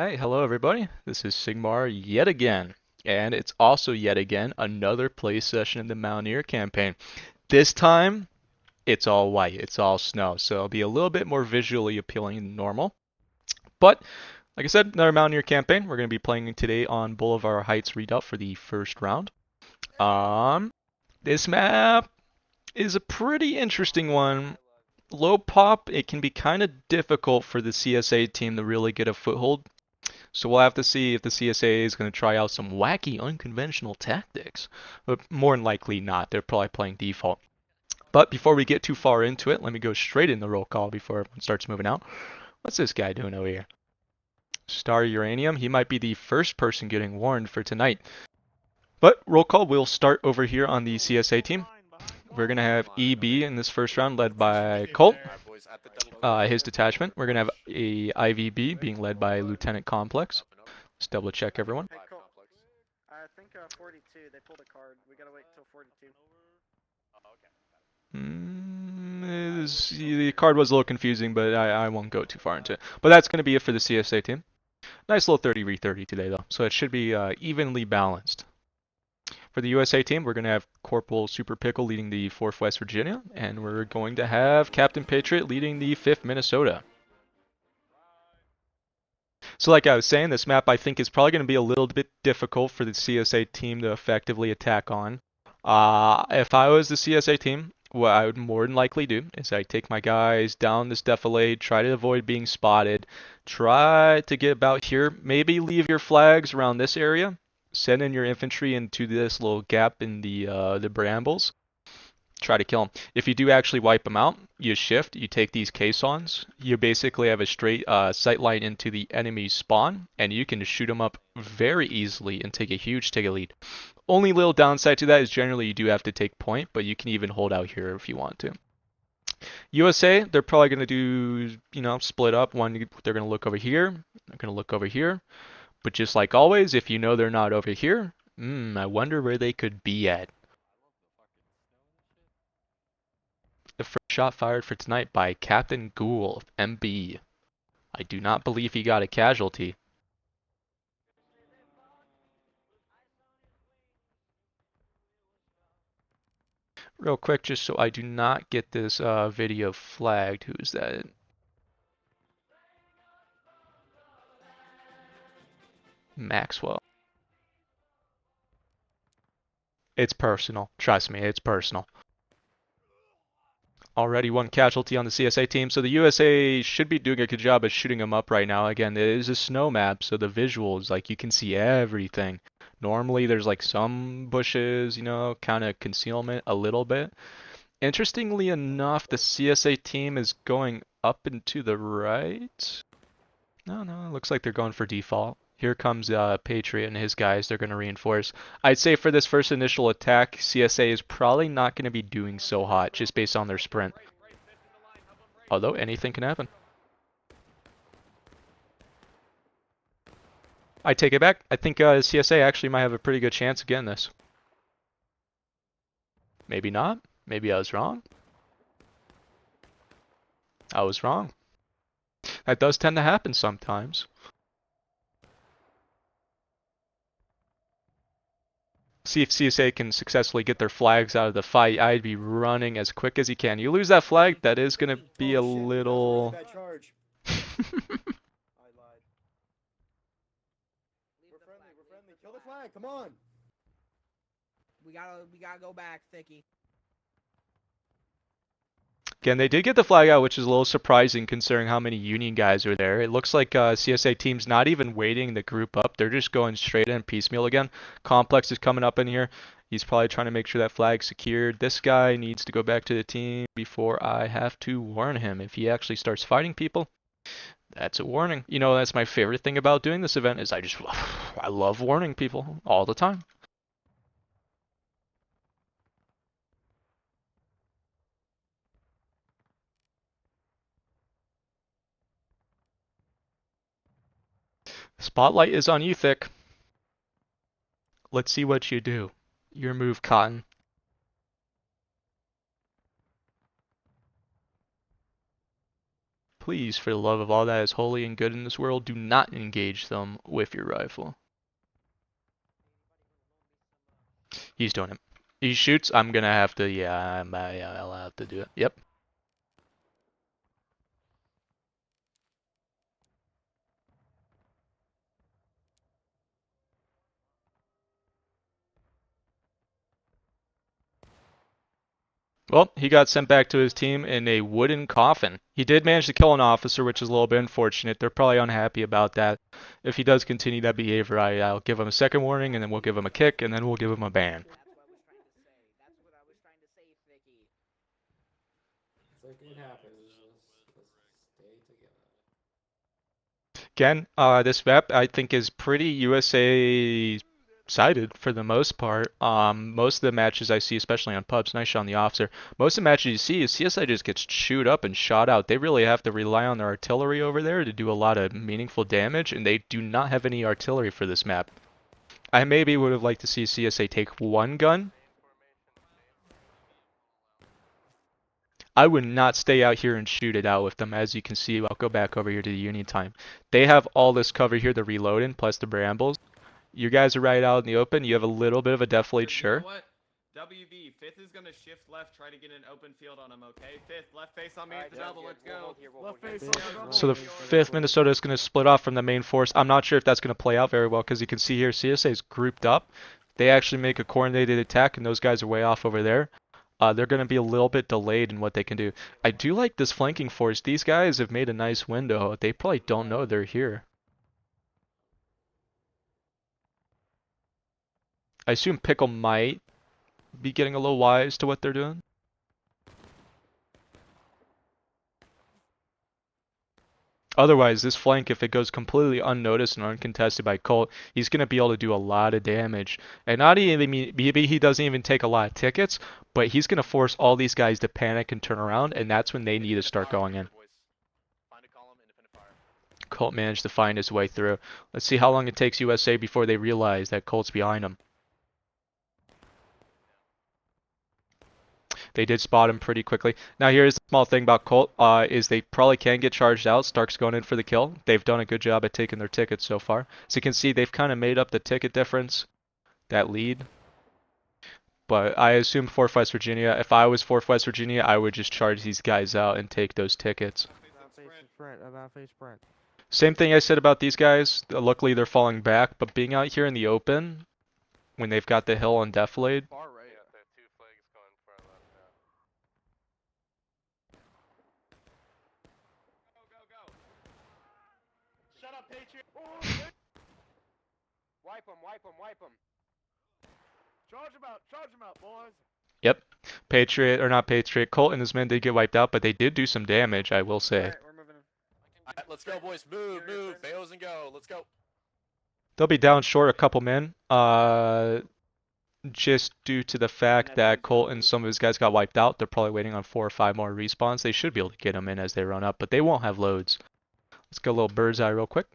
Alright, hello everybody. This is Sigmar yet again, and it's also yet again another play session in the Mountaineer campaign. This time, it's all white, it's all snow, so it'll be a little bit more visually appealing than normal. But, like I said, another Mountaineer campaign. We're going to be playing today on Boulevard Heights Redoubt for the first round. Um, this map is a pretty interesting one. Low pop, it can be kind of difficult for the CSA team to really get a foothold. So we'll have to see if the CSA is going to try out some wacky, unconventional tactics. But more than likely not. They're probably playing default. But before we get too far into it, let me go straight in the roll call before everyone starts moving out. What's this guy doing over here? Star Uranium. He might be the first person getting warned for tonight. But roll call, we'll start over here on the CSA team. We're going to have EB in this first round led by Colt. His detachment. We're going to have a IVB being led by Lieutenant Complex. Let's double check everyone. Hey, Cole. I think 42. They pulled a card. We gotta wait till 42. The card was a little confusing, but I won't go too far into it. But that's going to be it for the CSA team. Nice little 30v30 today, though, so it should be evenly balanced. For the USA team, we're going to have Corporal Super Pickle leading the 4th West Virginia, and we're going to have Captain Patriot leading the 5th Minnesota. So like I was saying, this map I think is probably going to be a little bit difficult for the CSA team to effectively attack on. If I was the CSA team, what I would more than likely do is I take my guys down this defilade, try to avoid being spotted, try to get about here, maybe leave your flags around this area, send in your infantry into this little gap in the brambles, try to kill them. If you do actually wipe them out, you shift, you take these caissons, you basically have a straight sight line into the enemy spawn, and you can shoot them up very easily and take a huge take a lead. Only little downside to that is generally you do have to take point, but you can even hold out here if you want to. USA, they're probably going to do, split up. One, they're going to look over here, they're going to look over here. But just like always, if you know they're not over here, I wonder where they could be at. The first shot fired for tonight by Captain Ghoul, MB. I do not believe he got a casualty. Real quick, just so I do not get this video flagged. Who's that? Maxwell. It's personal. Trust me, it's personal. Already one casualty on the CSA team, so the USA should be doing a good job of shooting them up right now. Again, it is a snow map, so the visuals, like, you can see everything. Normally there's like some bushes, kind of concealment a little bit. Interestingly enough, the CSA team is going up and to the right. No, it looks like they're going for default. Here comes Patriot and his guys. They're going to reinforce. I'd say for this first initial attack, CSA is probably not going to be doing so hot just based on their sprint. Although anything can happen. I take it back. I think CSA actually might have a pretty good chance of getting this. Maybe not. Maybe I was wrong. I was wrong. That does tend to happen sometimes. See if CSA can successfully get their flags out of the fight. I'd be running as quick as you can. You lose that flag, that is going to be a little... I lied. We're friendly. Kill the flag, come on! We gotta go back, Thicky. Again, they did get the flag out, which is a little surprising considering how many Union guys are there. It looks like CSA team's not even waiting to group up. They're just going straight in piecemeal again. Complex is coming up in here. He's probably trying to make sure that flag's secured. This guy needs to go back to the team before I have to warn him. If he actually starts fighting people, that's a warning. That's my favorite thing about doing this event is I love warning people all the time. Spotlight is on you, Thick. Let's see what you do. Your move, Cotton. Please, for the love of all that is holy and good in this world, do not engage them with your rifle. He's doing it. He shoots. I'm gonna have to. Yeah, I'll have to do it. Yep. Well, he got sent back to his team in a wooden coffin. He did manage to kill an officer, which is a little bit unfortunate. They're probably unhappy about that. If he does continue that behavior, I'll give him a second warning, and then we'll give him a kick, and then we'll give him a ban. That's what I was trying to say. Thicky. It's like it happens. Just stay together. Again, this map I think is pretty USA sided for the most part. Most of the matches I see, especially on pubs, nice shot on the officer. Most of the matches you see is CSI just gets chewed up and shot out. They really have to rely on their artillery over there to do a lot of meaningful damage, and they do not have any artillery for this map. I maybe would have liked to see CSA take one gun. I would not stay out here and shoot it out with them. As you can see, I'll go back over here to the Union time. They have all this cover here to reload in, plus the brambles. You guys are right out in the open. You have a little bit of a deflate, sure. You know what? WV, fifth is gonna shift left, try to get an open field on him, okay? Fifth, left face on me at the double, let's go. Left face on the double. So the 5th Minnesota is going to split off from the main force. I'm not sure if that's going to play out very well because you can see here CSA is grouped up. They actually make a coordinated attack, and those guys are way off over there. They're going to be a little bit delayed in what they can do. I do like this flanking force. These guys have made a nice window. They probably don't know they're here. I assume Pickle might be getting a little wise to what they're doing. Otherwise, this flank, if it goes completely unnoticed and uncontested by Colt, he's going to be able to do a lot of damage. And not even, maybe he doesn't even take a lot of tickets, but he's going to force all these guys to panic and turn around, and that's when they need to start going in. Colt managed to find his way through. Let's see how long it takes USA before they realize that Colt's behind them. They did spot him pretty quickly. Now here's the small thing about Colt, is they probably can get charged out. Stark's going in for the kill. They've done a good job at taking their tickets so far. So you can see they've kind of made up the ticket difference, that lead. But I assume 4th West Virginia, if I was 4th West Virginia, I would just charge these guys out and take those tickets. Same thing I said about these guys. Luckily they're falling back, but being out here in the open, when they've got the hill on defilade, Wipe him. Charge him out, boys. Yep. Patriot, or not Patriot, Colt and his men did get wiped out, but they did do some damage, I will say. Alright, we're moving. Alright, let's go, boys. Move. Bales and go. Let's go. They'll be down short a couple men, just due to the fact that Colt and some of his guys got wiped out. They're probably waiting on 4 or 5 more respawns. They should be able to get them in as they run up, but they won't have loads. Let's go a little bird's eye real quick.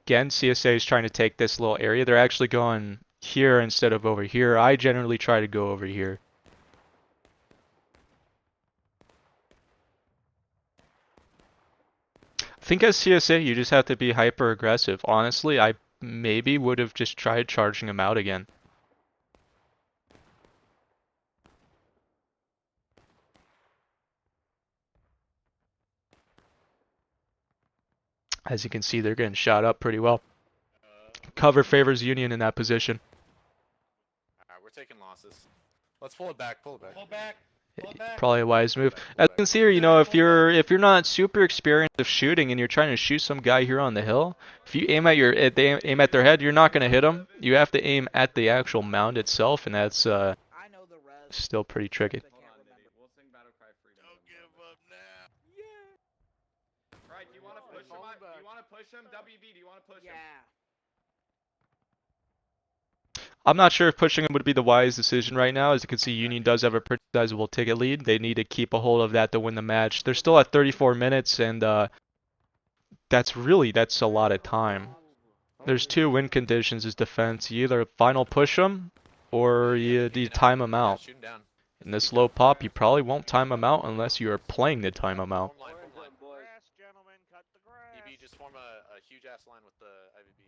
Again, CSA is trying to take this little area. They're actually going here instead of over here. I generally try to go over here. I think as CSA, you just have to be hyper aggressive. Honestly, I maybe would have just tried charging him out again. As you can see, they're getting shot up pretty well. Cover favors Union in that position. Alright, we're taking losses. Let's pull it back. Pull it back. Probably a wise move. As you can see here, you know, if you're not super experienced of shooting and you're trying to shoot some guy here on the hill, if you aim at they aim at their head, you're not going to hit them. You have to aim at the actual mound itself, and that's still pretty tricky. Right, do you want to push him? Do you want to push him? WV, do you want to push him? I'm not sure if pushing him would be the wise decision right now. As you can see, Union does have a pretty sizable ticket lead. They need to keep a hold of that to win the match. They're still at 34 minutes, and that's a lot of time. There's 2 win conditions as defense. You either final push them, or you time them out. In this low pop, you probably won't time them out unless you are playing to time them out. Form line, form line. Grass, gentlemen, cut the grass. EB, just form a huge ass line with the IVB.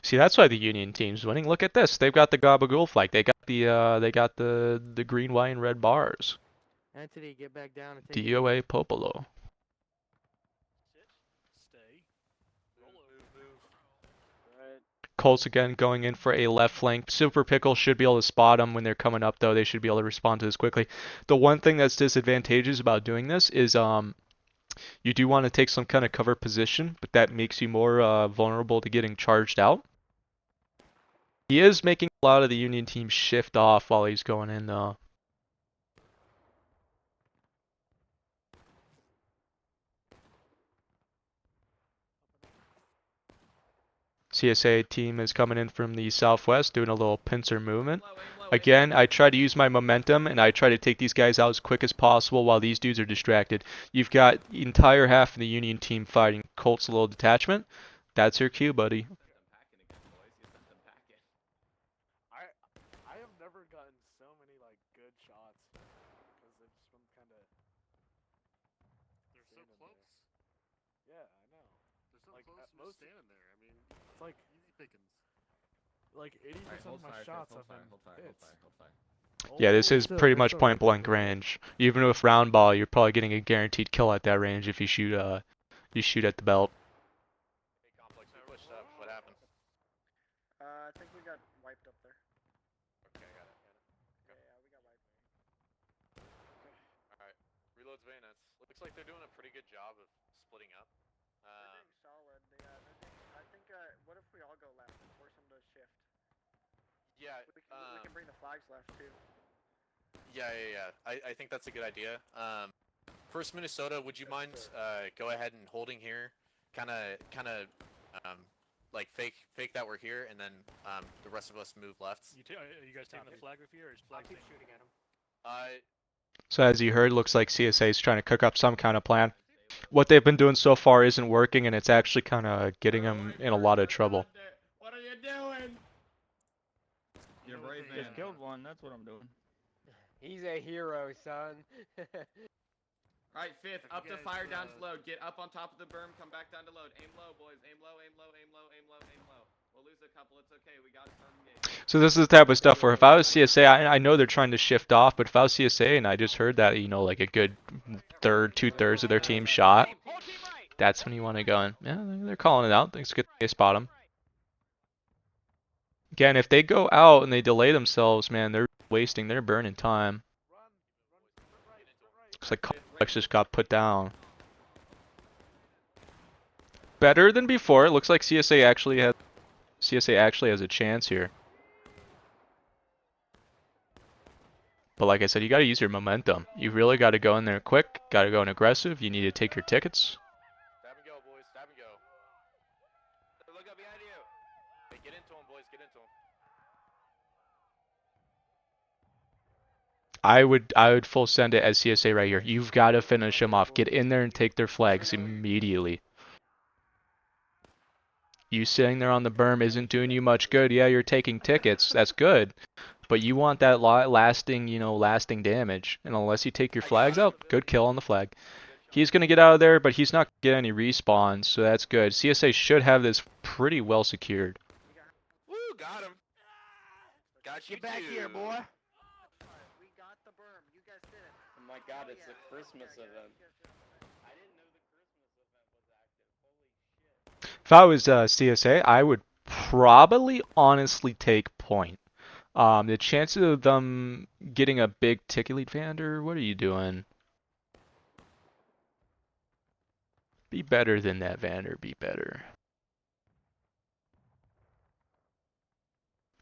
See, that's why the Union team's winning. Look at this. They've got the Gabagool flag. They got the green, white, and red bars. Anthony, get back down and take DOA Popolo. Stay. Colts again going in for a left flank. Super Pickle should be able to spot them when they're coming up, though. They should be able to respond to this quickly. The one thing that's disadvantageous about doing this is you do want to take some kind of cover position, but that makes you more vulnerable to getting charged out. He is making a lot of the Union team shift off while he's going in, though. CSA team is coming in from the southwest, doing a little pincer movement. Again, I try to use my momentum, and I try to take these guys out as quick as possible while these dudes are distracted. You've got the entire half of the Union team fighting Colt's little detachment. That's your cue, buddy. I have never gotten so many like good shots because they've just been kind of. They're so close. Yeah, I know. They're so Like, close. at Just most- standing there. I mean, It's like easy pickings. 80% of my shots have been hits. hold fire. Yeah, this is Still, pretty they're much still- point blank range. Even with round ball, you're probably getting a guaranteed kill at that range if you shoot at the belt. Hey, Complex, we pushed up. What happened? I think we got wiped up there. Okay, I got it. Yeah, we got wiped. Alright. Reloads bayonets. Looks like they're doing a pretty good job of splitting up. They're doing solid. Yeah, I think, what if we all go left and force them to shift? Yeah, We can bring the flags left, too. yeah. I think that's a good idea. First Minnesota, would you mind go ahead and holding here? Kinda like fake that we're here, and then the rest of us move left. Are you guys taking the flag with you, or is flag shooting at them. So as you heard, looks like CSA is trying to cook up some kind of plan. What they've been doing so far isn't working, and it's actually kind of getting them in a lot of trouble. What are you doing? You're a brave man. Just killed one, that's what I'm doing. He's a hero, son. Alright, fifth, Have up you to guys, fire, down to load. Get up on top of the berm, come back down to load. Aim low, boys. Aim low, aim low, aim low, aim low, aim low. We'll lose a couple, it's okay. We got a firm game. So this is the type of stuff where if I was CSA, I know they're trying to shift off, but if I was CSA and I just heard that, like a good two-thirds of their team shot, that's when you want to go in. Yeah, they're calling it out. It's good they spot them. Again, if they go out and they delay themselves, man, they're burning time. Looks like Complex just got put down. Better than before. It looks like CSA actually has a chance here. But like I said, you got to use your momentum. You really got to go in there quick. Got to go in aggressive. You need to take your tickets. Stab and go, boys. Stab and go. Look up behind you. Hey, get into him, boys. Get into him. I would full send it as CSA right here. You've got to finish them off. Get in there and take their flags immediately. You sitting there on the berm isn't doing you much good. Yeah, you're taking tickets. That's good. But you want that lasting damage. And unless you take your flags out, good kill on the flag. He's going to get out of there, but he's not going to get any respawns, so that's good. CSA should have this pretty well secured. Woo, got him. Got you Get back too. here, boy. We got the berm. You guys did it. Oh my god, it's a Christmas event. If I was CSA, I would probably honestly take point. The chances of them getting a big ticket lead, Vander, what are you doing? Be better than that, Vander. Be better.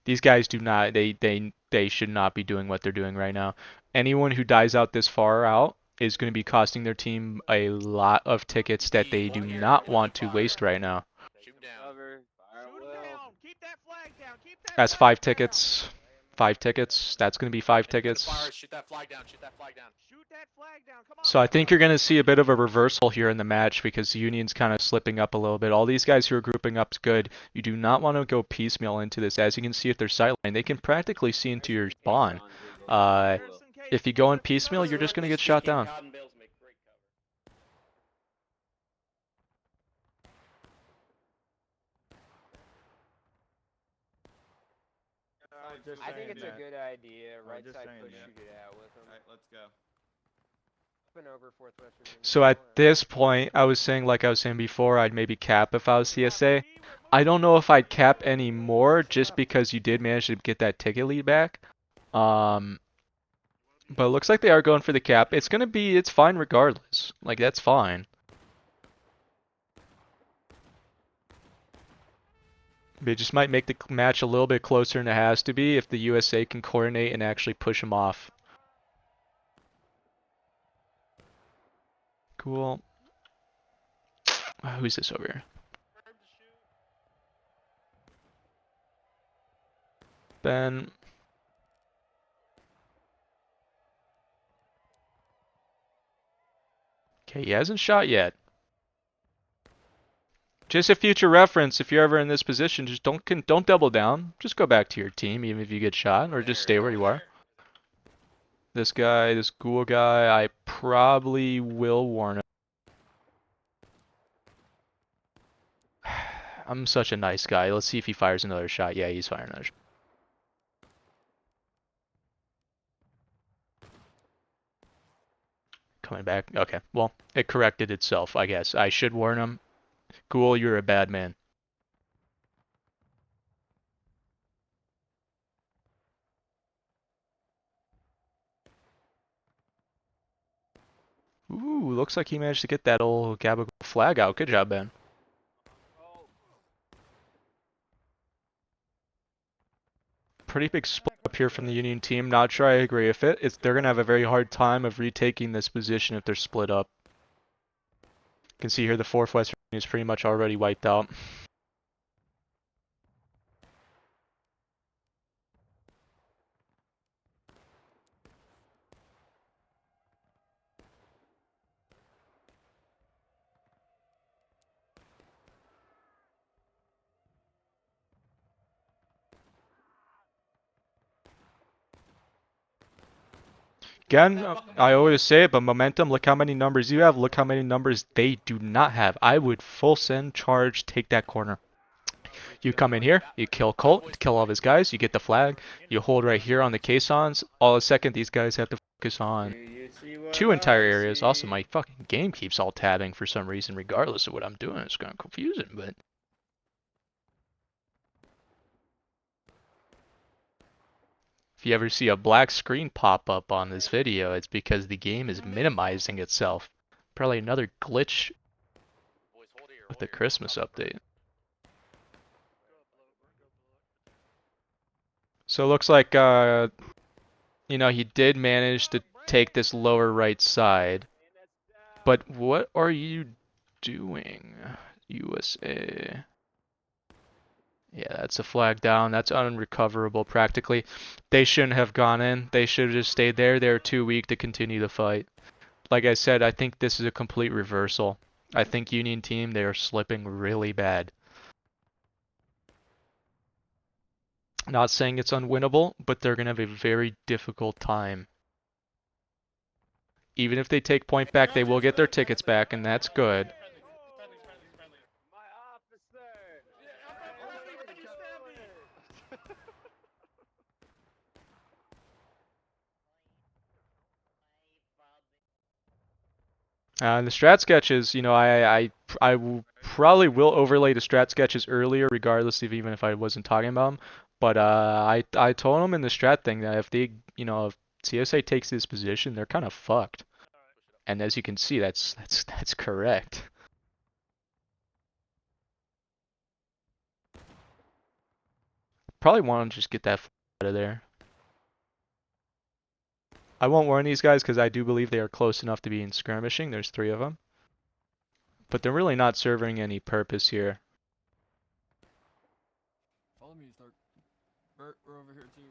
These guys do not. They should not be doing what they're doing right now. Anyone who dies out this far out is going to be costing their team a lot of tickets that they do not want to waste right now. Shoot him down. Cover. Fire Shoot well. him down. Keep that flag down. Keep that That's flag 5 down. tickets. 5 tickets. That's going to be 5 And he's gonna tickets. fire. Shoot that flag down. Shoot that flag down. Shoot that flag down. Come on. So I think you're going to see a bit of a reversal here in the match because the Union's kind of slipping up a little bit. All these guys who are grouping up is good. You do not want to go piecemeal into this. As you can see at their sideline, they can practically see into your spawn. If you go in piecemeal, you're just going to get shot down. Cotton bales make great cover. I think it's a good idea. Right just side saying push, that. shoot it out with them. Alright, let's go. Up and over Northwest Virginia. So at this point, I was saying, like I was saying before, I'd maybe cap if I was CSA. I don't know if I'd cap anymore just because you did manage to get that ticket lead back. But it looks like they are going for the cap. It's fine regardless. Like, that's fine. They just might make the match a little bit closer than it has to be if the USA can coordinate and actually push them off. Cool. Who's this over here? Ben. Okay, he hasn't shot yet. Just a future reference, if you're ever in this position, just don't double down. Just go back to your team, even if you get shot, or just stay where you are. This guy, this ghoul guy, I probably will warn him. I'm such a nice guy. Let's see if he fires another shot. Yeah, he's firing another shot. Coming back. Okay, well, it corrected itself, I guess. I should warn him. Ghoul, you're a bad man. Ooh, looks like he managed to get that old Gabba flag out. Good job, Ben. Pretty big split up here from the Union team. Not sure I agree with it. They're going to have a very hard time of retaking this position if they're split up. You can see here the 4th West Virginia is pretty much already wiped out. Again, I always say it, but momentum, look how many numbers you have, look how many numbers they do not have. I would full send, charge, take that corner. You come in here, you kill Colt, kill all of his guys, you get the flag, you hold right here on the caissons. All of a second, these guys have to focus on 2 entire areas. Also, my fucking game keeps all tabbing for some reason, regardless of what I'm doing. It's kind of confusing, but... If you ever see a black screen pop up on this video, it's because the game is minimizing itself. Probably another glitch with the Christmas update. So it looks like, he did manage to take this lower right side. But what are you doing, USA? Yeah, that's a flag down. That's unrecoverable practically. They shouldn't have gone in. They should have just stayed there. They're too weak to continue the fight. Like I said, I think this is a complete reversal. I think Union team, they are slipping really bad. Not saying it's unwinnable, but they're going to have a very difficult time. Even if they take point back, they will get their tickets back, and that's good. The strat sketches, probably will overlay the strat sketches earlier, regardless of even if I wasn't talking about them. But I told them in the strat thing that if CSA takes this position, they're kind of fucked. And as you can see, that's correct. Probably want to just get that out of there. I won't warn these guys because I do believe they are close enough to be in skirmishing. There's 3 of them. But they're really not serving any purpose here. Follow me, Stark. Bert, we're over here too.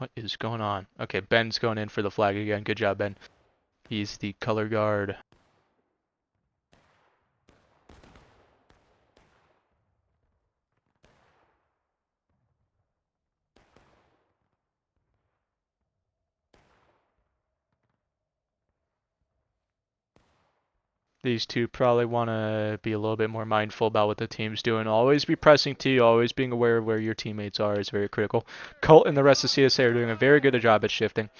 What is going on? Okay, Ben's going in for the flag again. Good job, Ben. He's the color guard. These two probably want to be a little bit more mindful about what the team's doing. Always be pressing T, always being aware of where your teammates are is very critical. Colt and the rest of CSA are doing a very good job at shifting.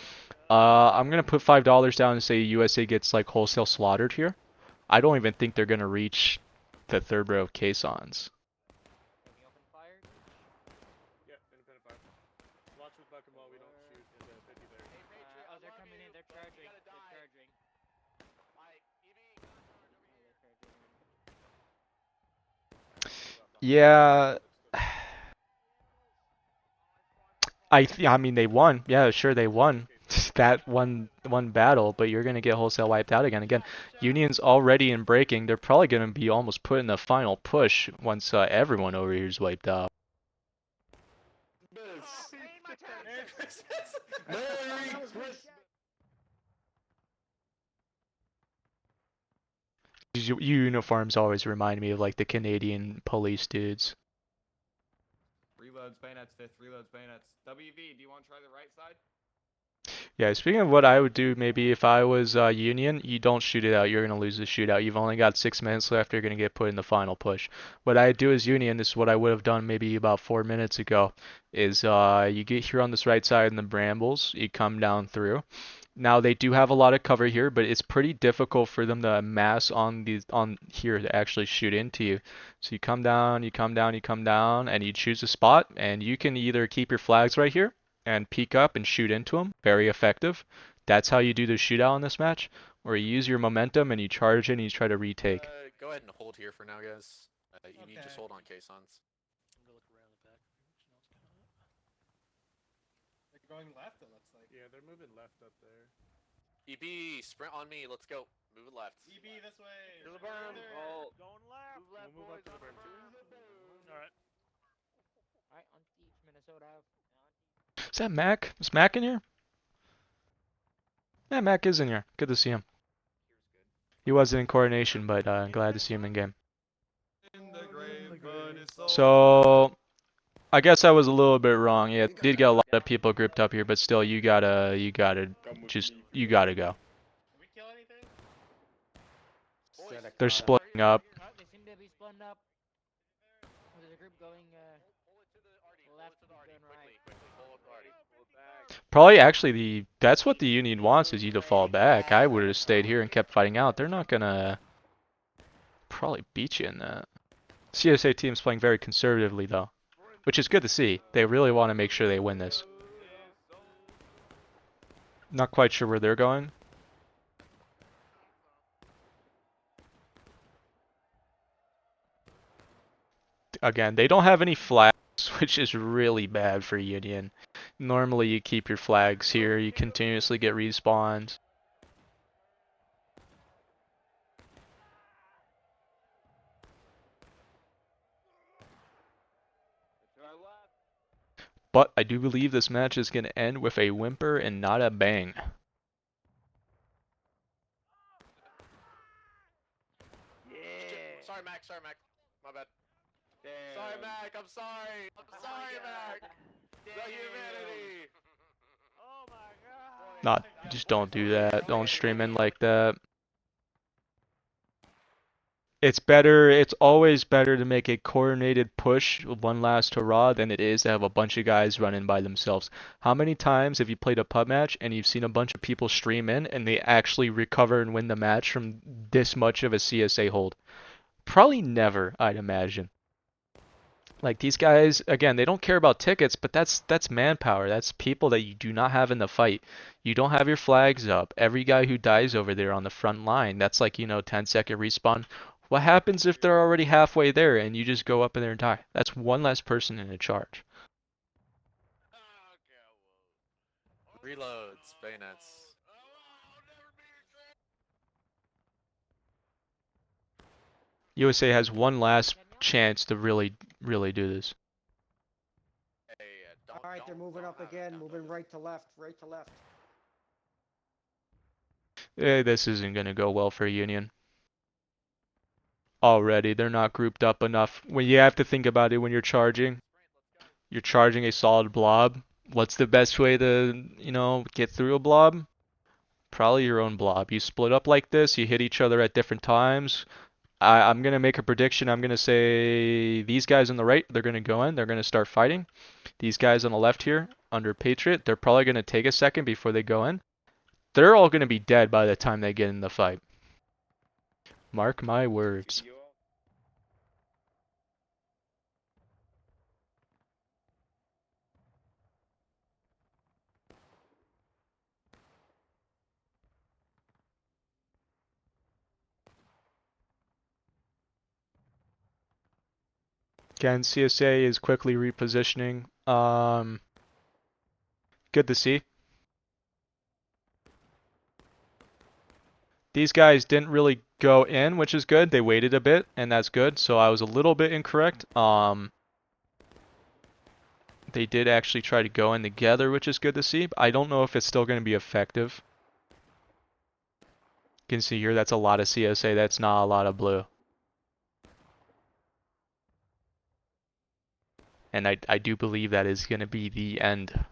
I'm going to put $5 down and say USA gets like wholesale slaughtered here. I don't even think they're going to reach the third row of caissons. Yep, independent fire. Watch with Buckham while we don't shoot in the 50 there. Hey, Patriot, oh, they're coming in. They're charging. They're charging. Yeah, I mean they won. Yeah, sure they won that one battle, but you're gonna get wholesale wiped out again. Again, Union's already in breaking. They're probably gonna be almost put in the final push once everyone over here is wiped out. Merry Christmas! Merry Christmas! These uniforms always remind me of like the Canadian police dudes. Reloads, bayonets, fifth. Reloads, bayonets. WV, do you want to try the right side? Yeah, speaking of what I would do, maybe if I was Union, you don't shoot it out. You're gonna lose the shootout. You've only got 6 minutes left. You're gonna get put in the final push. What I do as Union, this is what I would have done maybe about 4 minutes ago, is you get here on this right side in the brambles. You come down through. Now they do have a lot of cover here, but it's pretty difficult for them to mass on here to actually shoot into you. So you come down, you come down, you come down, and you choose a spot, and you can either keep your flags right here and peek up and shoot into them. Very effective. That's how you do the shootout in this match, or you use your momentum and you charge in and you try to retake. Go ahead and hold here for now, guys. You need Okay. just hold on caissons. I'm gonna look around the back. They're going left, it looks like. Yeah, they're moving left up there. EB, sprint on me. Let's go. Move it left. EB this way. To the berm. Oh, Going left. Move left, we'll move up to the berm too. Alright. Alright, on Teach, Minnesota. Is that Mac? Is Mac in here? Yeah, Mac is in here. Good to see him. He wasn't in coordination, but glad to see him in game. So, I guess I was a little bit wrong. Yeah, did get a lot of people grouped up here, but still, you gotta go. Did we kill anything? They're splitting up. Alright, they seem to be splitting up. There's a group going left and going right. Probably actually that's what the Union wants is you to fall back. I would have stayed here and kept fighting out. They're not gonna probably beat you in that. CSA team's playing very conservatively though, which is good to see. They really want to make sure they win this. Not quite sure where they're going. Again, they don't have any flags, which is really bad for Union. Normally you keep your flags here, you continuously get respawned. But I do believe this match is going to end with a whimper and not a bang. Yeah. Sorry, Mac. My bad. Sorry, Mac. I'm sorry. I'm sorry, Mac. The humanity. Oh my god. Not, just don't do that. Don't stream in like that. It's always better to make a coordinated push, one last hurrah, than it is to have a bunch of guys running by themselves. How many times have you played a pub match and you've seen a bunch of people stream in and they actually recover and win the match from this much of a CSA hold? Probably never, I'd imagine. Like these guys, again, they don't care about tickets, but that's manpower. That's people that you do not have in the fight. You don't have your flags up. Every guy who dies over there on the front line, that's like, 10-second respawn. What happens if they're already halfway there and you just go up in there and die? That's one less person in a charge. Reloads, bayonets. USA has one last chance to really do this. Hey, don't All right, they're moving up again, moving right to left, right to left. This isn't going to go well for Union. Already, they're not grouped up enough. When you have to think about it when you're charging a solid blob. What's the best way to, get through a blob? Probably your own blob. You split up like this, you hit each other at different times. I'm going to make a prediction. I'm going to say these guys on the right, they're going to go in, they're going to start fighting. These guys on the left here, under Patriot, they're probably going to take a second before they go in. They're all going to be dead by the time they get in the fight. Mark my words. Again, CSA is quickly repositioning. Good to see. These guys didn't really go in, which is good. They waited a bit, and that's good. So I was a little bit incorrect. They did actually try to go in together, which is good to see. I don't know if it's still going to be effective. You can see here, that's a lot of CSA. That's not a lot of blue. And I do believe that is going to be the end. Shit,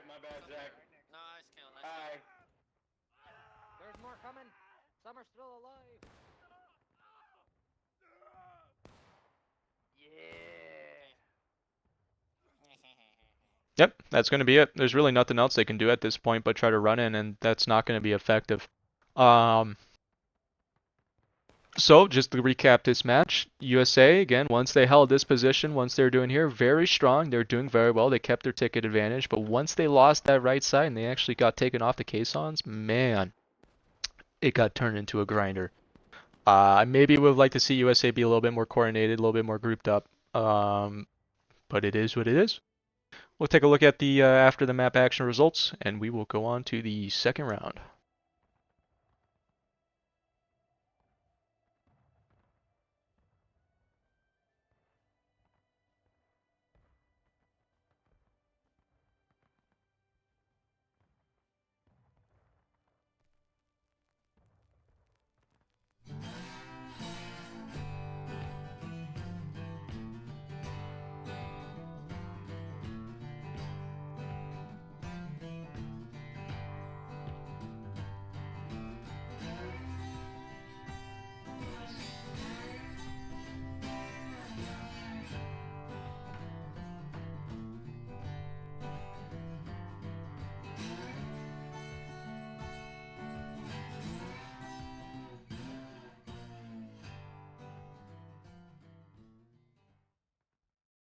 my bad, Zach. Nice kill, nice Hi. kill. There's more coming. Some are still alive. Yeah. Yep, that's going to be it. There's really nothing else they can do at this point but try to run in, and that's not going to be effective. So, just to recap this match, USA, again, once they held this position, once they were doing here, very strong. They're doing very well. They kept their ticket advantage. But once they lost that right side and they actually got taken off the caissons, man, it got turned into a grinder. I maybe would like to see USA be a little bit more coordinated, a little bit more grouped up. But it is what it is. We'll take a look at the after the map action results, and we will go on to the second round.